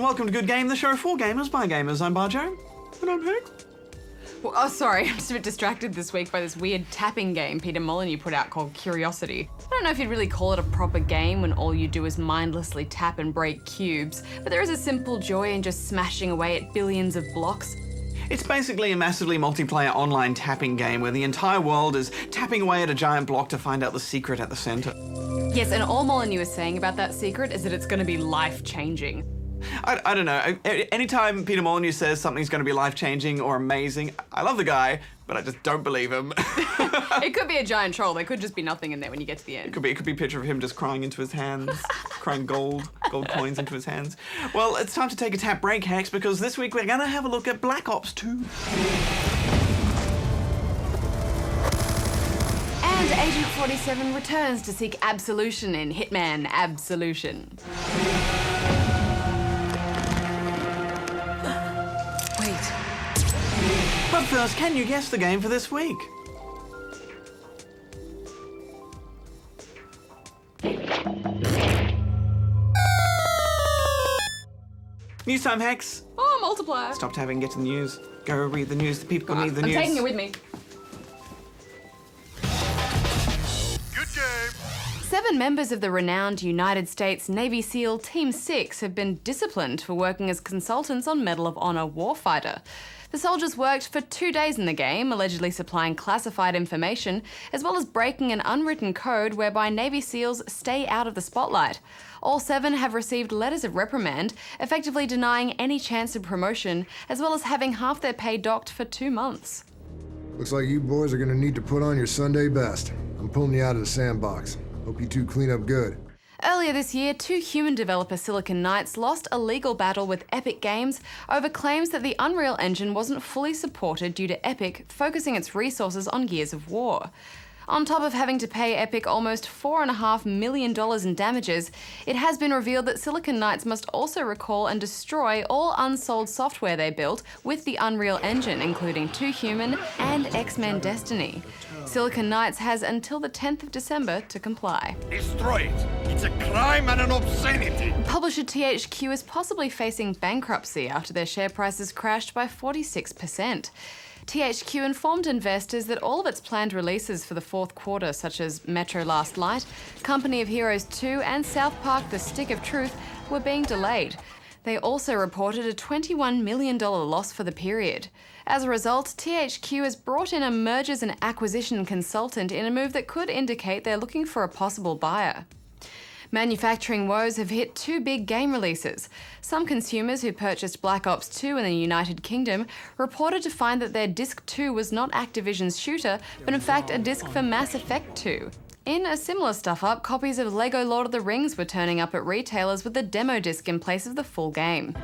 and welcome to Good Game, the show for gamers by gamers. I'm Barjo. And I'm Hex. Well, oh, sorry, I'm just a bit distracted this week by this weird tapping game Peter Molyneux put out called Curiosity. I don't know if you'd really call it a proper game when all you do is mindlessly tap and break cubes, but there is a simple joy in just smashing away at billions of blocks. It's basically a massively multiplayer online tapping game where the entire world is tapping away at a giant block to find out the secret at the center. Yes, and all Molyneux is saying about that secret is that it's going to be life-changing. I don't know. Anytime Peter Molyneux says something's going to be life-changing or amazing, I love the guy, but I just don't believe him. It could be a giant troll. There could just be nothing in there when you get to the end. It could be a picture of him just crying into his hands, crying gold coins into his hands. Well, it's time to take a tap break, Hex, because this week we're going to have a look at Black Ops 2. And Agent 47 returns to seek absolution in Hitman Absolution. Wait. But first, can you guess the game for this week? News time, Hex. Oh, multiplier. Stop tapping, get to the news. Go read the news. The people need the news. I'm taking it with me. Good game. 7 members of the renowned United States Navy SEAL Team 6 have been disciplined for working as consultants on Medal of Honor Warfighter. The soldiers worked for 2 days in the game, allegedly supplying classified information, as well as breaking an unwritten code whereby Navy SEALs stay out of the spotlight. All 7 have received letters of reprimand, effectively denying any chance of promotion, as well as having half their pay docked for 2 months. Looks like you boys are gonna need to put on your Sunday best. I'm pulling you out of the sandbox. Hope you two clean up good. Earlier this year, 2 human developer Silicon Knights lost a legal battle with Epic Games over claims that the Unreal Engine wasn't fully supported due to Epic focusing its resources on Gears of War. On top of having to pay Epic almost $4.5 million in damages, it has been revealed that Silicon Knights must also recall and destroy all unsold software they built with the Unreal Engine, including 2 Human and X-Men Destiny. Silicon Knights has until the 10th of December to comply. Destroy it. It's a crime and an obscenity. Publisher THQ is possibly facing bankruptcy after their share prices crashed by 46%. THQ informed investors that all of its planned releases for the 4th quarter, such as Metro Last Light, Company of Heroes 2 and South Park The Stick of Truth, were being delayed. They also reported a $21 million loss for the period. As a result, THQ has brought in a mergers and acquisition consultant in a move that could indicate they're looking for a possible buyer. Manufacturing woes have hit 2 big game releases. Some consumers who purchased Black Ops 2 in the United Kingdom reported to find that their Disc 2 was not Activision's shooter, but in fact a disc for Mass Effect 2. In a similar stuff-up, copies of LEGO Lord of the Rings were turning up at retailers with a demo disc in place of the full game.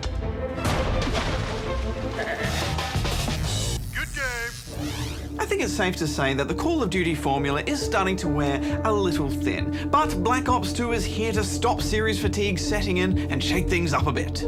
I think it's safe to say that the Call of Duty formula is starting to wear a little thin, but Black Ops 2 is here to stop series fatigue setting in and shake things up a bit.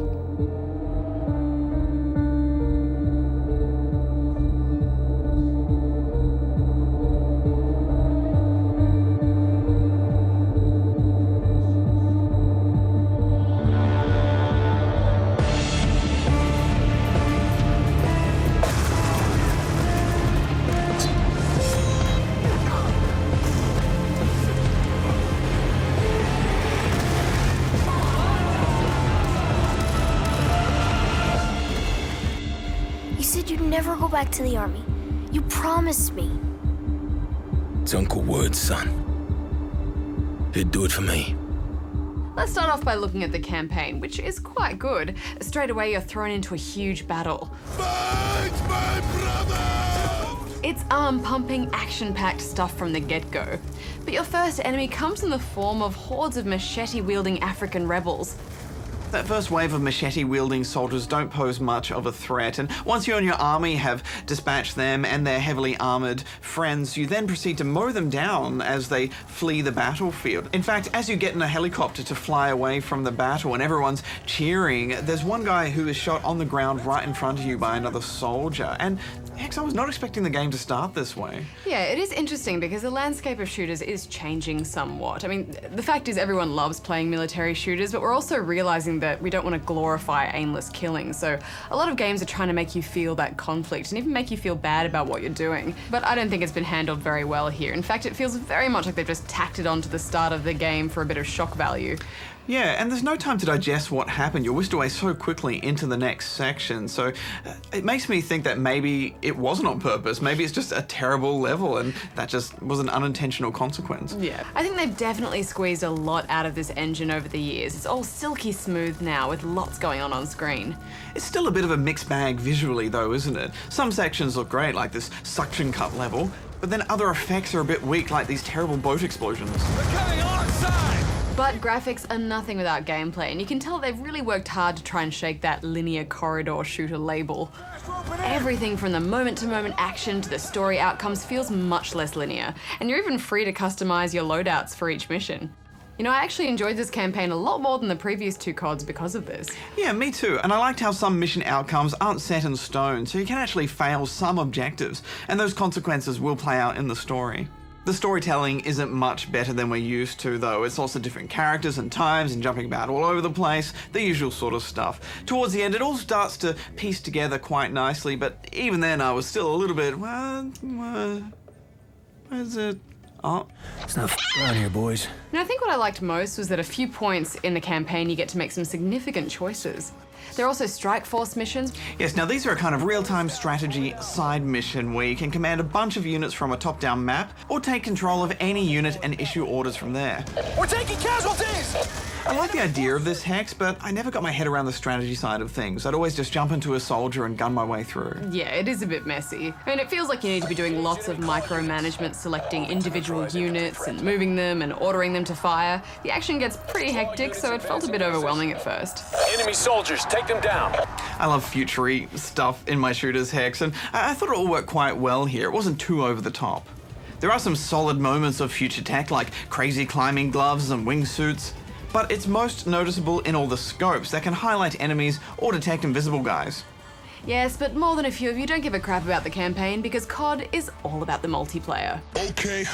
You said you'd never go back to the army. You promised me. It's Uncle Word's son. He'd do it for me. Let's start off by looking at the campaign, which is quite good. Straight away, you're thrown into a huge battle. Fight my brother! It's arm-pumping, action-packed stuff from the get-go. But your first enemy comes in the form of hordes of machete-wielding African rebels. That first wave of machete-wielding soldiers don't pose much of a threat, and once you and your army have dispatched them and their heavily armored friends, you then proceed to mow them down as they flee the battlefield. In fact, as you get in a helicopter to fly away from the battle and everyone's cheering, there's one guy who is shot on the ground right in front of you by another soldier, and Hex, I was not expecting the game to start this way. Yeah, it is interesting because the landscape of shooters is changing somewhat. I mean, the fact is everyone loves playing military shooters, but we're also realizing that we don't want to glorify aimless killing. So a lot of games are trying to make you feel that conflict and even make you feel bad about what you're doing. But I don't think it's been handled very well here. In fact, it feels very much like they've just tacked it onto the start of the game for a bit of shock value. Yeah, and there's no time to digest what happened. You're whisked away so quickly into the next section. So it makes me think that maybe it wasn't on purpose. Maybe it's just a terrible level and that just was an unintentional consequence. Yeah, I think they've definitely squeezed a lot out of this engine over the years. It's all silky smooth now with lots going on screen. It's still a bit of a mixed bag visually though, isn't it? Some sections look great, like this suction cup level, but then other effects are a bit weak, like these terrible boat explosions. We're coming alongside! But graphics are nothing without gameplay, and you can tell they've really worked hard to try and shake that linear corridor shooter label. Everything from the moment-to-moment action to the story outcomes feels much less linear, and you're even free to customize your loadouts for each mission. You know, I actually enjoyed this campaign a lot more than the previous two CODs because of this. Yeah, me too, and I liked how some mission outcomes aren't set in stone, so you can actually fail some objectives, and those consequences will play out in the story. The storytelling isn't much better than we're used to though. It's also different characters and times and jumping about all over the place, the usual sort of stuff. Towards the end it all starts to piece together quite nicely, but even then I was still a little bit, where's it? Oh. It's not around here, boys. And I think what I liked most was that a few points in the campaign you get to make some significant choices. There are also strike force missions. Yes, now these are a kind of real-time strategy side mission where you can command a bunch of units from a top-down map or take control of any unit and issue orders from there. We're taking casualties! I like the idea of this, Hex, but I never got my head around the strategy side of things. I'd always just jump into a soldier and gun my way through. Yeah, it is a bit messy. I mean, it feels like you need to be doing lots of micromanagement, selecting individual units and moving them and ordering them to fire. The action gets pretty hectic, so it felt a bit overwhelming at first. Enemy soldiers, take them down! I love future-y stuff in my shooters, Hex, and I thought it all worked quite well here. It wasn't too over the top. There are some solid moments of future tech, like crazy climbing gloves and wingsuits, but it's most noticeable in all the scopes that can highlight enemies or detect invisible guys. Yes, but more than a few of you don't give a crap about the campaign because COD is all about the multiplayer. Okay.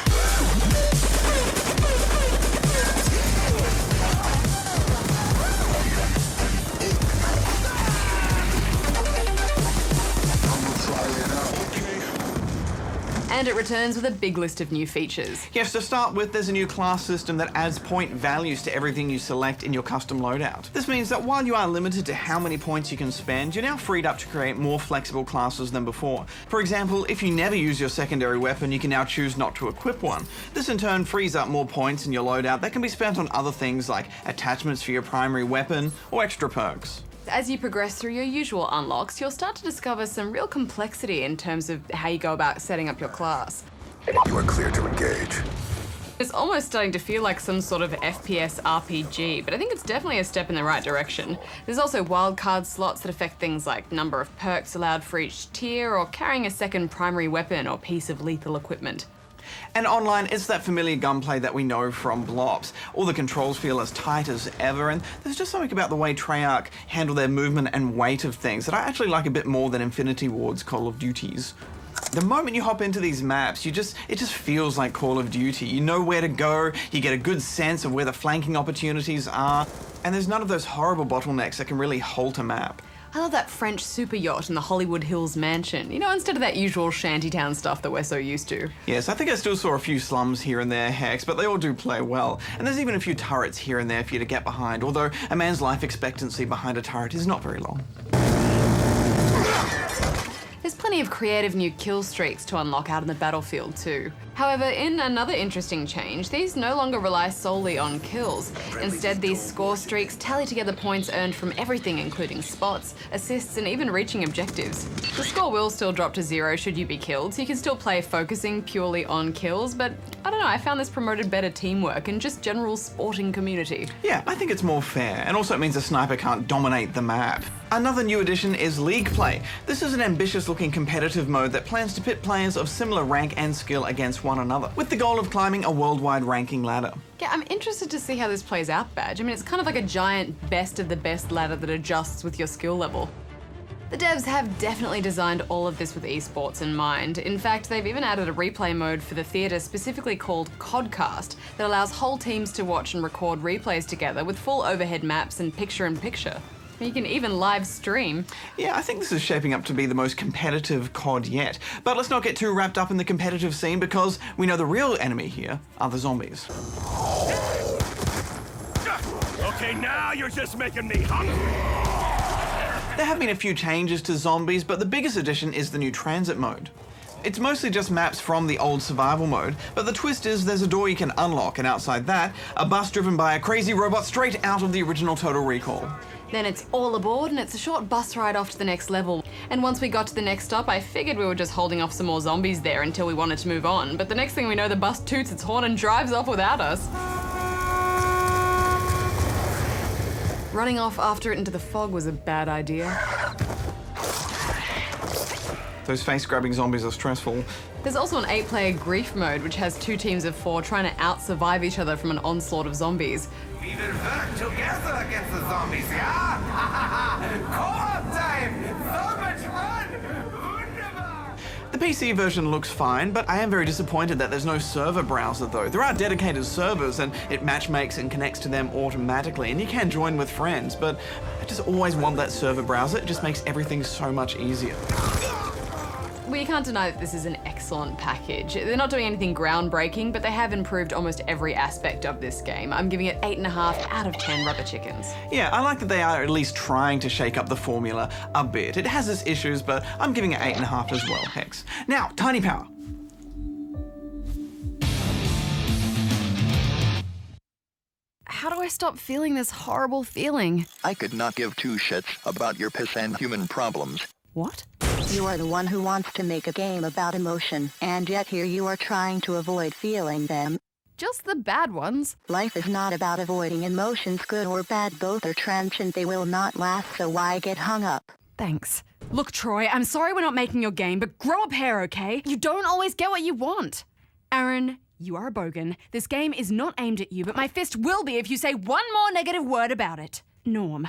And it returns with a big list of new features. Yes, to start with, there's a new class system that adds point values to everything you select in your custom loadout. This means that while you are limited to how many points you can spend, you're now freed up to create more flexible classes than before. For example, if you never use your secondary weapon, you can now choose not to equip one. This in turn frees up more points in your loadout that can be spent on other things like attachments for your primary weapon or extra perks. As you progress through your usual unlocks, you'll start to discover some real complexity in terms of how you go about setting up your class. You are clear to engage. It's almost starting to feel like some sort of FPS RPG, but I think it's definitely a step in the right direction. There's also wildcard slots that affect things like number of perks allowed for each tier or carrying a second primary weapon or piece of lethal equipment. And online, it's that familiar gunplay that we know from Blops. All the controls feel as tight as ever, and there's just something about the way Treyarch handle their movement and weight of things that I actually like a bit more than Infinity Ward's Call of Duties. The moment you hop into these maps, it just feels like Call of Duty. You know where to go, you get a good sense of where the flanking opportunities are, and there's none of those horrible bottlenecks that can really halt a map. I love that French super yacht and the Hollywood Hills mansion, you know, instead of that usual shantytown stuff that we're so used to. Yes, I think I still saw a few slums here and there, Hex, but they all do play well. And there's even a few turrets here and there for you to get behind, although a man's life expectancy behind a turret is not very long. There's plenty of creative new kill streaks to unlock out in the battlefield too. However, in another interesting change, these no longer rely solely on kills. Instead, these score streaks tally together points earned from everything, including spots, assists, and even reaching objectives. The score will still drop to 0 should you be killed, so you can still play focusing purely on kills, but I don't know, I found this promoted better teamwork and just general sporting community. Yeah, I think it's more fair, and also it means a sniper can't dominate the map. Another new addition is League Play. This is an ambitious-looking competitive mode that plans to pit players of similar rank and skill against one another, with the goal of climbing a worldwide ranking ladder. Yeah, I'm interested to see how this plays out, Badge. I mean, it's kind of like a giant best of the best ladder that adjusts with your skill level. The devs have definitely designed all of this with esports in mind. In fact, they've even added a replay mode for the theatre specifically called Codcast that allows whole teams to watch and record replays together with full overhead maps and picture-in-picture. You can even live stream. Yeah, I think this is shaping up to be the most competitive COD yet. But let's not get too wrapped up in the competitive scene because we know the real enemy here are the zombies. Okay, now you're just making me hungry. There have been a few changes to zombies, but the biggest addition is the new transit mode. It's mostly just maps from the old survival mode, but the twist is there's a door you can unlock, and outside that, a bus driven by a crazy robot straight out of the original Total Recall. Then it's all aboard and it's a short bus ride off to the next level. And once we got to the next stop, I figured we were just holding off some more zombies there until we wanted to move on. But the next thing we know, the bus toots its horn and drives off without us. Running off after it into the fog was a bad idea. Those face-grabbing zombies are stressful. There's also an 8-player grief mode, which has 2 teams of 4 trying to out-survive each other from an onslaught of zombies. We will work together against the zombies, yeah? Co-op time! So much fun! Wunderbar! The PC version looks fine, but I am very disappointed that there's no server browser though. There are dedicated servers and it matchmakes and connects to them automatically, and you can join with friends, but I just always want that server browser. It just makes everything so much easier. We can't deny that this is an excellent package. They're not doing anything groundbreaking, but they have improved almost every aspect of this game. I'm giving it 8.5 out of 10 rubber chickens. Yeah, I like that they are at least trying to shake up the formula a bit. It has its issues, but I'm giving it 8.5 as well, Hex. Now, Tiny Power. How do I stop feeling this horrible feeling? I could not give 2 shits about your piss and human problems. What? You are the one who wants to make a game about emotion, and yet here you are trying to avoid feeling them. Just the bad ones. Life is not about avoiding emotions, good or bad. Both are transient, they will not last, so why get hung up? Thanks. Look, Troy, I'm sorry we're not making your game, but grow a pair, okay? You don't always get what you want. Aaron, you are a bogan. This game is not aimed at you, but my fist will be if you say one more negative word about it. Norm,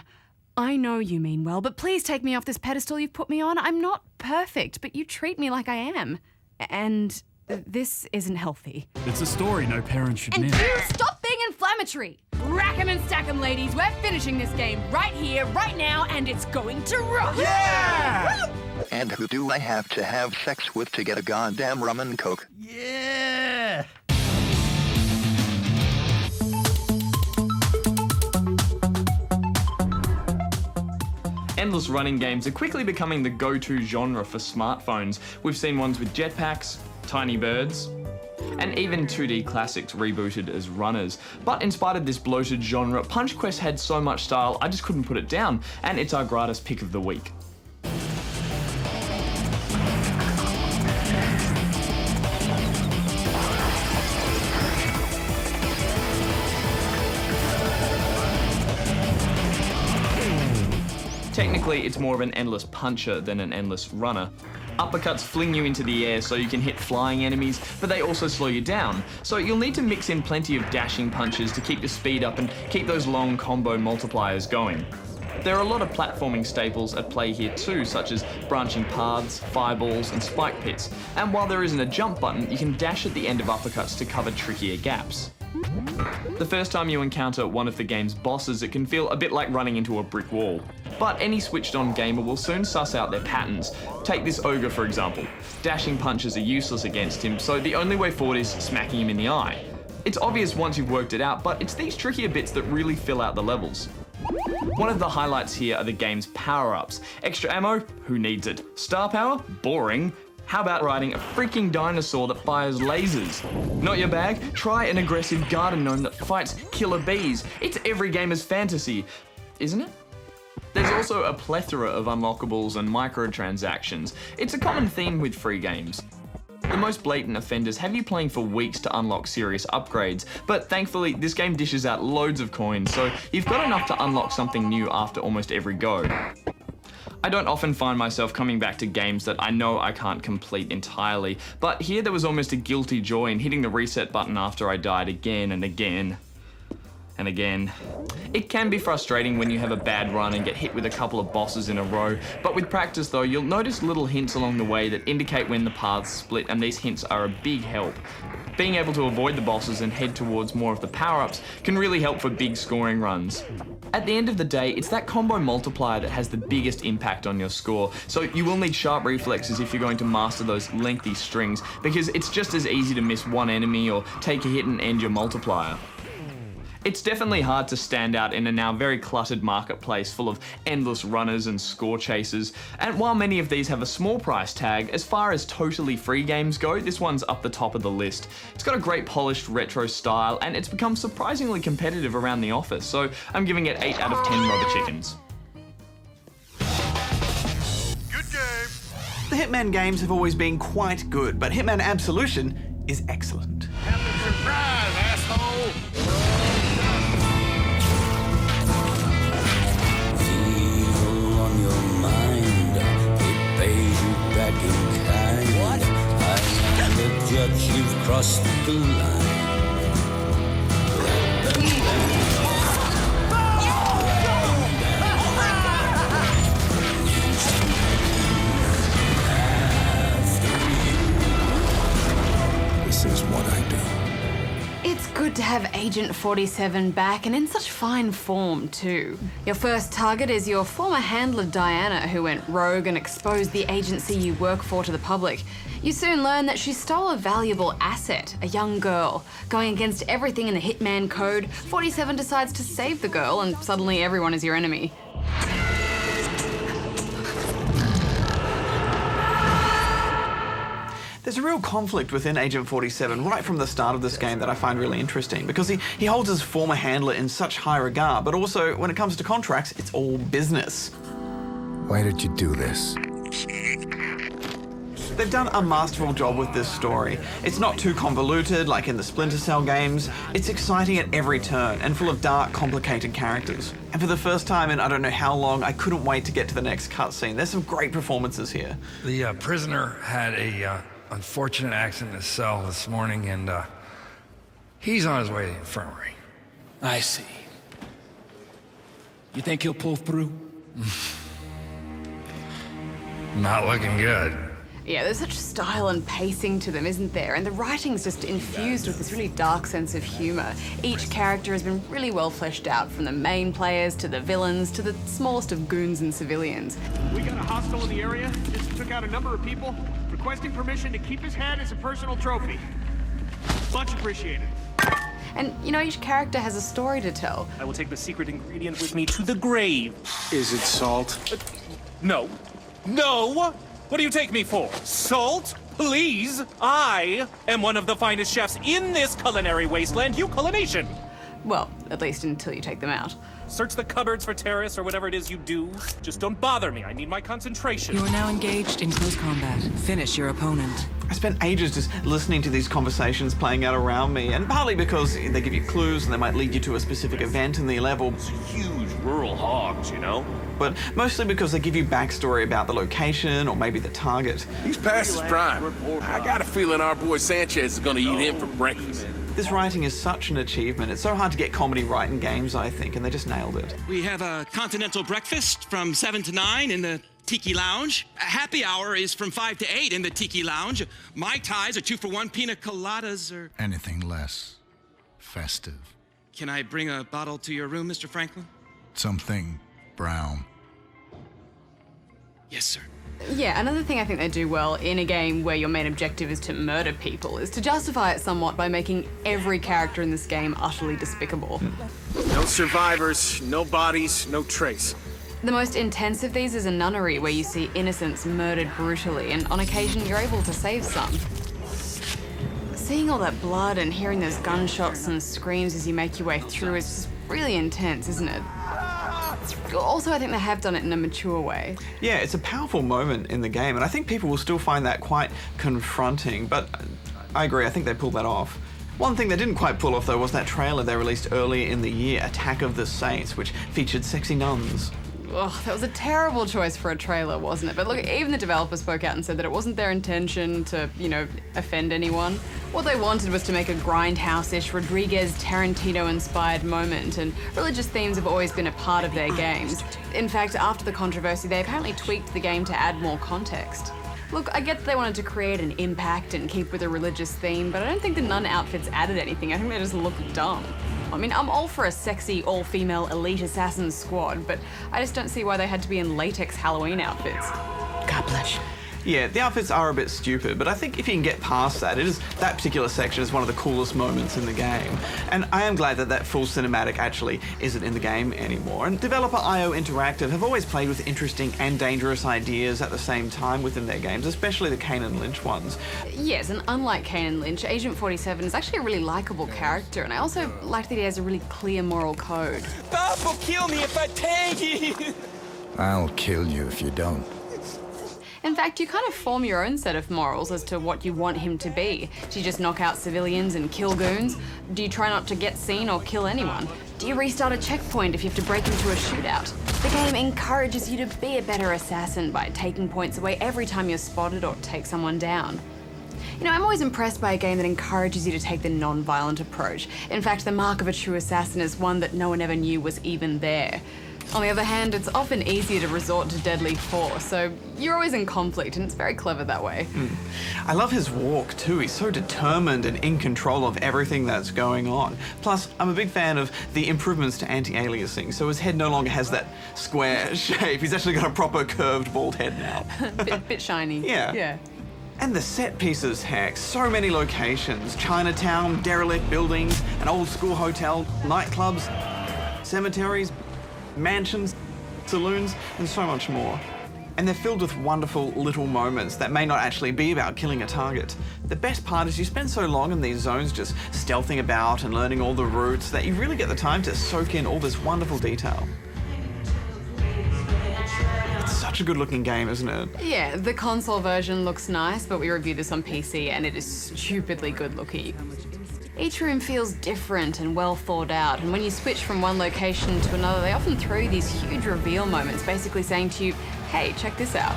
I know you mean well, but please take me off this pedestal you've put me on. I'm not perfect, but you treat me like I am. And this isn't healthy. It's a story no parent should miss. And you stop being inflammatory! Rack 'em and stack 'em, ladies. We're finishing this game right here, right now, and it's going to rock! Yeah! And who do I have to have sex with to get a goddamn rum and coke? Yeah! Endless running games are quickly becoming the go-to genre for smartphones. We've seen ones with jetpacks, tiny birds, and even 2D classics rebooted as runners. But in spite of this bloated genre, Punch Quest had so much style I just couldn't put it down, and it's our gratis pick of the week. Technically, it's more of an endless puncher than an endless runner. Uppercuts fling you into the air so you can hit flying enemies, but they also slow you down. So you'll need to mix in plenty of dashing punches to keep your speed up and keep those long combo multipliers going. There are a lot of platforming staples at play here too, such as branching paths, fireballs, and spike pits. And while there isn't a jump button, you can dash at the end of uppercuts to cover trickier gaps. The first time you encounter one of the game's bosses, it can feel a bit like running into a brick wall. But any switched-on gamer will soon suss out their patterns. Take this ogre for example. Dashing punches are useless against him, so the only way forward is smacking him in the eye. It's obvious once you've worked it out, but it's these trickier bits that really fill out the levels. One of the highlights here are the game's power-ups. Extra ammo? Who needs it? Star power? Boring. How about riding a freaking dinosaur that fires lasers? Not your bag? Try an aggressive garden gnome that fights killer bees. It's every gamer's fantasy, isn't it? There's also a plethora of unlockables and microtransactions. It's a common theme with free games. The most blatant offenders have you playing for weeks to unlock serious upgrades, but thankfully this game dishes out loads of coins, so you've got enough to unlock something new after almost every go. I don't often find myself coming back to games that I know I can't complete entirely, but here there was almost a guilty joy in hitting the reset button after I died again and again. and again. It can be frustrating when you have a bad run and get hit with a couple of bosses in a row, but with practice though, you'll notice little hints along the way that indicate when the paths split, and these hints are a big help. Being able to avoid the bosses and head towards more of the power-ups can really help for big scoring runs. At the end of the day, it's that combo multiplier that has the biggest impact on your score, so you will need sharp reflexes if you're going to master those lengthy strings, because it's just as easy to miss one enemy or take a hit and end your multiplier. It's definitely hard to stand out in a now very cluttered marketplace full of endless runners and score chasers, and while many of these have a small price tag, as far as totally free games go, this one's up the top of the list. It's got a great polished retro style, and it's become surprisingly competitive around the office, so I'm giving it 8 out of 10 rubber chickens. Good game. The Hitman games have always been quite good, but Hitman Absolution is excellent. Captain Surprise, asshole! On your mind, it pays you back in kind. What? I am the judge, you've crossed the line. This is what I do. It's good to have Agent 47 back, and in such fine form too. Your first target is your former handler Diana, who went rogue and exposed the agency you work for to the public. You soon learn that she stole a valuable asset, a young girl. Going against everything in the Hitman code, 47 decides to save the girl, and suddenly everyone is your enemy. There's a real conflict within Agent 47 right from the start of this game that I find really interesting, because he holds his former handler in such high regard, but also when it comes to contracts, it's all business. Why did you do this? They've done a masterful job with this story. It's not too convoluted like in the Splinter Cell games. It's exciting at every turn and full of dark, complicated characters. And for the first time in I don't know how long, I couldn't wait to get to the next cutscene. There's some great performances here. The prisoner had a unfortunate accident in his cell this morning, and he's on his way to the infirmary. I see. You think he'll pull through? Not looking good. Yeah, there's such style and pacing to them, isn't there? And the writing's just infused with this really dark sense of humor. Each character has been really well fleshed out, from the main players to the villains to the smallest of goons and civilians. We got a hostile in the area. Just took out a number of people, requesting permission to keep his head as a personal trophy. Much appreciated. And, you know, each character has a story to tell. I will take the secret ingredient with me to the grave. Is it salt? No. No! What do you take me for? Salt? Please! I am one of the finest chefs in this culinary wasteland, you culination! Well, at least until you take them out. Search the cupboards for terrorists or whatever it is you do. Just don't bother me. I need my concentration. You are now engaged in close combat. Finish your opponent. I spent ages just listening to these conversations playing out around me, and partly because they give you clues and they might lead you to a specific event in the level. It's huge rural hogs, you know? But mostly because they give you backstory about the location or maybe the target. He's past his prime. I got a feeling our boy Sanchez is gonna eat him for breakfast. This writing is such an achievement. It's so hard to get comedy right in games, I think, and they just nailed it. We have a continental breakfast from 7 to 9 in the Tiki Lounge. A happy hour is from 5 to 8 in the Tiki Lounge. Mai Tais are 2-for-1, pina coladas or... Anything less festive. Can I bring a bottle to your room, Mr. Franklin? Something brown. Yes, sir. Yeah, another thing I think they do well in a game where your main objective is to murder people is to justify it somewhat by making every character in this game utterly despicable. No survivors, no bodies, no trace. The most intense of these is a nunnery where you see innocents murdered brutally, and on occasion you're able to save some. Seeing all that blood and hearing those gunshots and screams as you make your way through is just really intense, isn't it? Also, I think they have done it in a mature way. Yeah, it's a powerful moment in the game, and I think people will still find that quite confronting, but I agree, I think they pulled that off. One thing they didn't quite pull off, though, was that trailer they released earlier in the year, Attack of the Saints, which featured sexy nuns. Ugh, that was a terrible choice for a trailer, wasn't it? But look, even the developer spoke out and said that it wasn't their intention to, offend anyone. What they wanted was to make a grindhouse-ish, Rodriguez Tarantino-inspired moment, and religious themes have always been a part of their games. In fact, after the controversy, they apparently tweaked the game to add more context. Look, I get that they wanted to create an impact and keep with a religious theme, but I don't think the nun outfits added anything. I think they just look dumb. I mean, I'm all for a sexy, all-female elite assassin squad, but I just don't see why they had to be in latex Halloween outfits. God bless you. Yeah, the outfits are a bit stupid, but I think if you can get past that, that particular section is one of the coolest moments in the game. And I am glad that that full cinematic actually isn't in the game anymore. And developer IO Interactive have always played with interesting and dangerous ideas at the same time within their games, especially the Kane and Lynch ones. Yes, and unlike Kane and Lynch, Agent 47 is actually a really likable character, and I also like that he has a really clear moral code. Bob will kill me if I tag you. I'll kill you if you don't. In fact, you kind of form your own set of morals as to what you want him to be. Do you just knock out civilians and kill goons? Do you try not to get seen or kill anyone? Do you restart a checkpoint if you have to break into a shootout? The game encourages you to be a better assassin by taking points away every time you're spotted or take someone down. You know, I'm always impressed by a game that encourages you to take the non-violent approach. In fact, the mark of a true assassin is one that no one ever knew was even there. On the other hand, it's often easier to resort to deadly force, so you're always in conflict, and it's very clever that way. I love his walk too. He's so determined and in control of everything that's going on. Plus, I'm a big fan of the improvements to anti-aliasing, so his head no longer has that square shape. He's actually got a proper curved bald head now. bit shiny. Yeah. And the set pieces, heck, so many locations. Chinatown, derelict buildings, an old school hotel, nightclubs, cemeteries, mansions, saloons, and so much more. And they're filled with wonderful little moments that may not actually be about killing a target. The best part is you spend so long in these zones just stealthing about and learning all the routes that you really get the time to soak in all this wonderful detail. It's such a good looking game, isn't it? Yeah, the console version looks nice, but we reviewed this on PC and it is stupidly good looking. Each room feels different and well thought out, and when you switch from one location to another, they often throw you these huge reveal moments, basically saying to you, hey, check this out.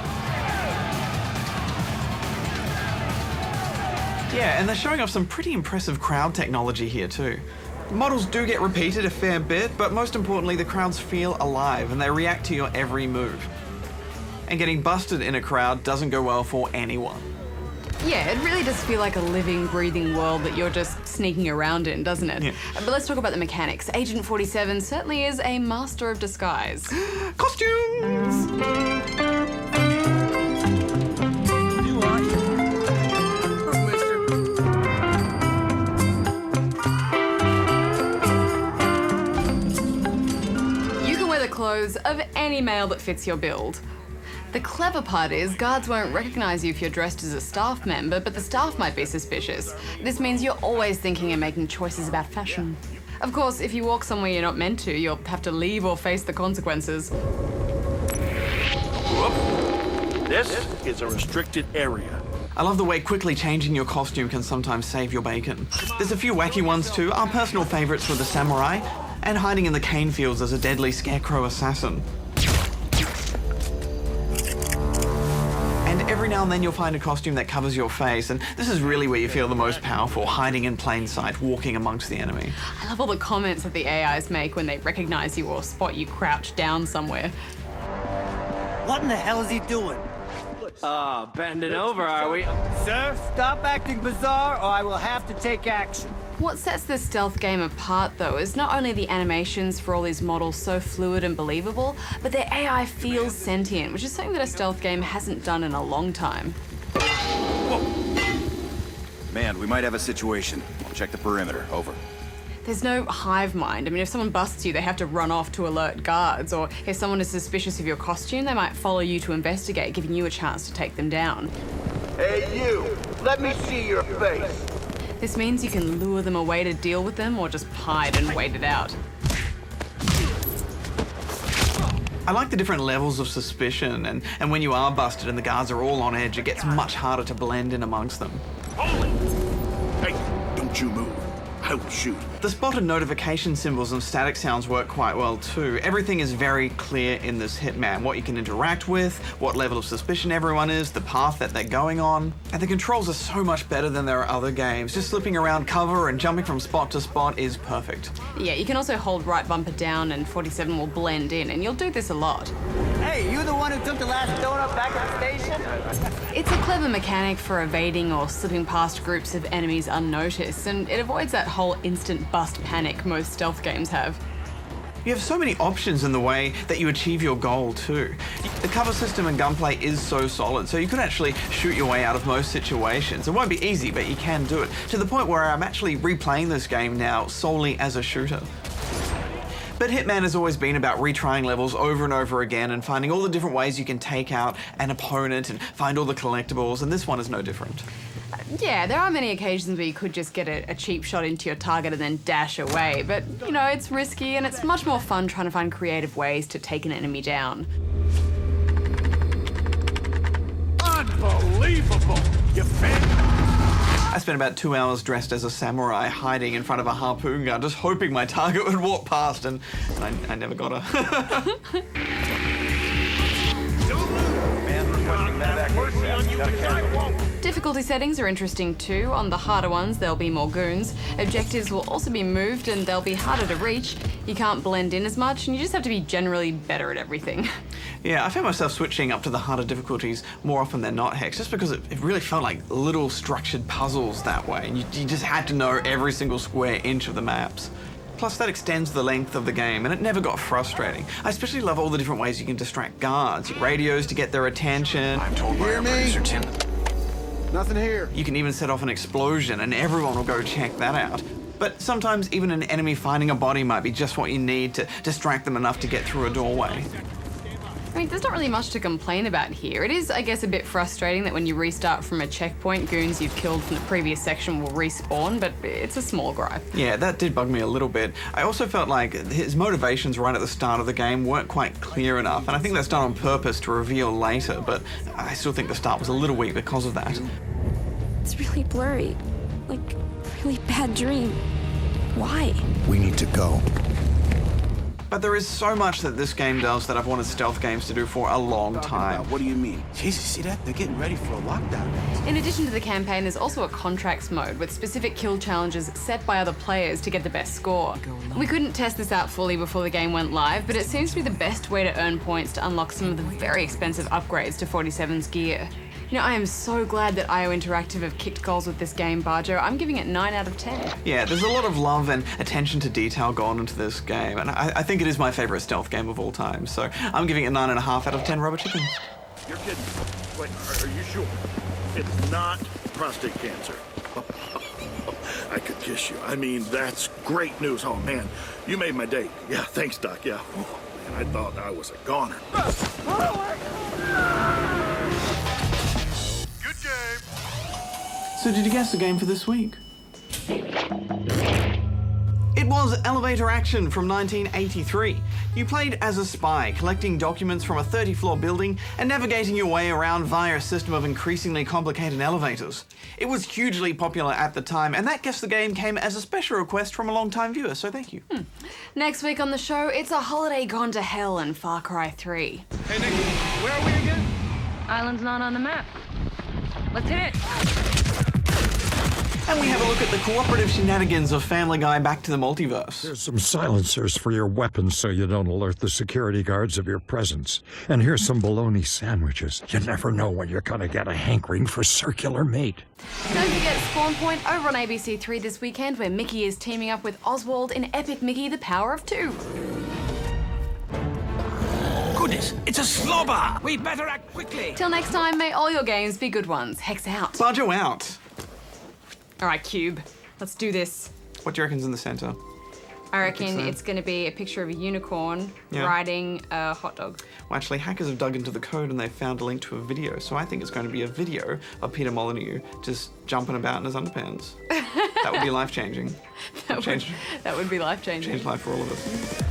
Yeah, and they're showing off some pretty impressive crowd technology here too. Models do get repeated a fair bit, but most importantly, the crowds feel alive and they react to your every move. And getting busted in a crowd doesn't go well for anyone. Yeah, it really does feel like a living, breathing world that you're just sneaking around in, doesn't it? Yeah. But let's talk about the mechanics. Agent 47 certainly is a master of disguise. Costumes! You are. You can wear the clothes of any male that fits your build. The clever part is, guards won't recognize you if you're dressed as a staff member, but the staff might be suspicious. This means you're always thinking and making choices about fashion. Of course, if you walk somewhere you're not meant to, you'll have to leave or face the consequences. This is a restricted area. I love the way quickly changing your costume can sometimes save your bacon. There's a few wacky ones too. Our personal favorites were the samurai, and hiding in the cane fields as a deadly scarecrow assassin. Every now and then you'll find a costume that covers your face, and this is really where you feel the most powerful, hiding in plain sight, walking amongst the enemy. I love all the comments that the AIs make when they recognize you or spot you crouched down somewhere. What in the hell is he doing? Bending over, are we? Sir, stop acting bizarre or I will have to take action. What sets this stealth game apart, though, is not only the animations for all these models so fluid and believable, but their AI feels sentient, which is something that a stealth game hasn't done in a long time. Whoa. Man, we might have a situation. I'll check the perimeter. Over. There's no hive mind. I mean, if someone busts you, they have to run off to alert guards, or if someone is suspicious of your costume, they might follow you to investigate, giving you a chance to take them down. Hey, you! Let me see your face! This means you can lure them away to deal with them, or just hide and wait it out. I like the different levels of suspicion, and when you are busted and the guards are all on edge, it gets much harder to blend in amongst them. Hold it! Hey, don't you move. I will shoot The spotted notification symbols and static sounds work quite well too. Everything is very clear in this Hitman. What you can interact with, what level of suspicion everyone is, the path that they're going on. And the controls are so much better than their other games. Just slipping around cover and jumping from spot to spot is perfect. Yeah, you can also hold right bumper down and 47 will blend in, and you'll do this a lot. Hey, you the one who took the last donut back at the station? It's a clever mechanic for evading or slipping past groups of enemies unnoticed, and it avoids that whole instant bust panic most stealth games have. You have so many options in the way that you achieve your goal too. The cover system and gunplay is so solid, so you could actually shoot your way out of most situations. It won't be easy, but you can do it, to the point where I'm actually replaying this game now solely as a shooter. But Hitman has always been about retrying levels over and over again and finding all the different ways you can take out an opponent and find all the collectibles, and this one is no different. Yeah, there are many occasions where you could just get a cheap shot into your target and then dash away, but, you know, it's risky and it's much more fun trying to find creative ways to take an enemy down. Unbelievable! You I spent about 2 hours dressed as a samurai hiding in front of a harpoon gun, just hoping my target would walk past, and I never got her. Difficulty settings are interesting too. On the harder ones, there'll be more goons. Objectives will also be moved and they'll be harder to reach. You can't blend in as much and you just have to be generally better at everything. Yeah, I found myself switching up to the harder difficulties more often than not, Hex, just because it really felt like little structured puzzles that way, and you just had to know every single square inch of the maps. Plus, that extends the length of the game, and it never got frustrating. I especially love all the different ways you can distract guards, radios to get their attention. I'm told by our producer, Tim. Nothing here. You can even set off an explosion, and everyone will go check that out. But sometimes even an enemy finding a body might be just what you need to distract them enough to get through a doorway. I mean, there's not really much to complain about here. It is, I guess, a bit frustrating that when you restart from a checkpoint, goons you've killed from the previous section will respawn, but it's a small gripe. Yeah, that did bug me a little bit. I also felt like his motivations right at the start of the game weren't quite clear enough, and I think that's done on purpose to reveal later, but I still think the start was a little weak because of that. It's really blurry. Like, really bad dream. Why? We need to go. But there is so much that this game does that I've wanted stealth games to do for a long time. What do you mean? Jesus, see that? They're getting ready for a lockdown. In addition to the campaign, there's also a contracts mode with specific kill challenges set by other players to get the best score. We couldn't test this out fully before the game went live, but it seems to be the best way to earn points to unlock some of the very expensive upgrades to 47's gear. You know, I am so glad that IO Interactive have kicked goals with this game, Barjo. I'm giving it 9 out of 10. Yeah, there's a lot of love and attention to detail gone into this game, and I think it is my favorite stealth game of all time, so I'm giving it 9.5 out of 10 rubber chickens. You're kidding. Wait, are you sure? It's not prostate cancer. I could kiss you. I mean, that's great news. Oh, man, you made my day. Yeah, thanks, Doc. Yeah. Oh, man, I thought I was a goner. So did you guess the game for this week? It was Elevator Action from 1983. You played as a spy, collecting documents from a 30-floor building and navigating your way around via a system of increasingly complicated elevators. It was hugely popular at the time, and that guess the game came as a special request from a long-time viewer, so thank you. Next week on the show, it's a holiday gone to hell in Far Cry 3. Hey, Nick, where are we again? Island's not on the map. Let's hit it. And we have a look at the cooperative shenanigans of Family Guy Back to the Multiverse. There's some silencers for your weapons so you don't alert the security guards of your presence. And here's some bologna sandwiches. You never know when you're gonna get a hankering for circular meat. Don't forget Spawn Point over on ABC3 this weekend, where Mickey is teaming up with Oswald in Epic Mickey The Power of Two. Goodness, it's a slobber! We better act quickly! Till next time, may all your games be good ones. Hex out. Barjo out. All right, Cube, let's do this. What do you reckon's in the center? I reckon it's going to be a picture of a unicorn riding a hot dog. Well, actually, hackers have dug into the code and they found a link to a video, so I think it's going to be a video of Peter Molyneux just jumping about in his underpants. That would be life-changing. That would be life-changing. Change life for all of us.